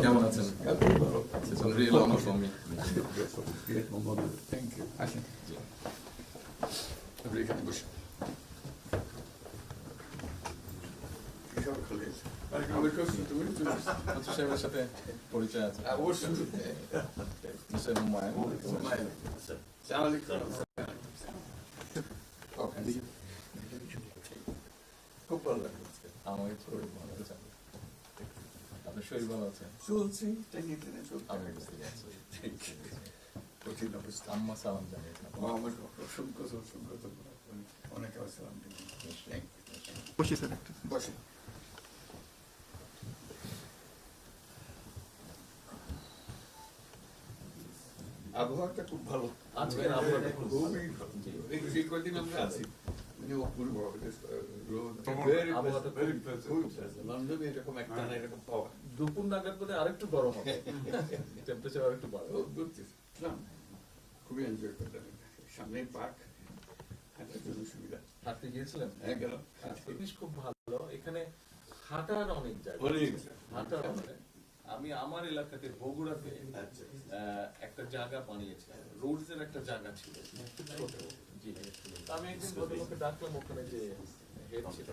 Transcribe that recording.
কেমন আছেন? Real honour for me. Thank you. আসেন আপনি এখানে বসে। সাহেবের সাথে পরিচয় আছে অবশ্যই। খুব ভালো লাগলো। আমাকে শরীর ভালো আছে। আপনার শরীর ভালো আছে? চলছে টেনে টেনে চলছে। আমি বুঝতে পারছি। কঠিন অবস্থা। আম্মা সালাম জানিয়েছেন। আমার অসংখ্য অনেক আসসালাম। বসি স্যার একটা বসে। আবহাওয়াটা খুব ভালো। আজকের আবহাওয়াটা খুবই ভালো। এই কদিন আমরা আছি অপূর্ব লন্ডনে এরকম একটা না এরকম পাওয়া। দুপুর নাগাদ বোধহয় আরেকটু গরম হবে, টেম্পারেচার আরেকটু বাড়বে। খুবই এনজয় করলাম। সামনে পার্ক, হাঁটার জন্য সুবিধা। হাঁটতে গিয়েছিলেন? হ্যাঁ গেলাম। জিনিস খুব ভালো, এখানে হাঁটার অনেক জায়গা। হাঁটার অনেক। আমি আমার এলাকাতে বগুড়াতে একটা জায়গা বানিয়েছি, রোডস এর একটা জায়গা ছিল ছোট। জি, আমি একদিন ভদ্রলোককে ডাকলাম, ওখানে যে হেড ছিল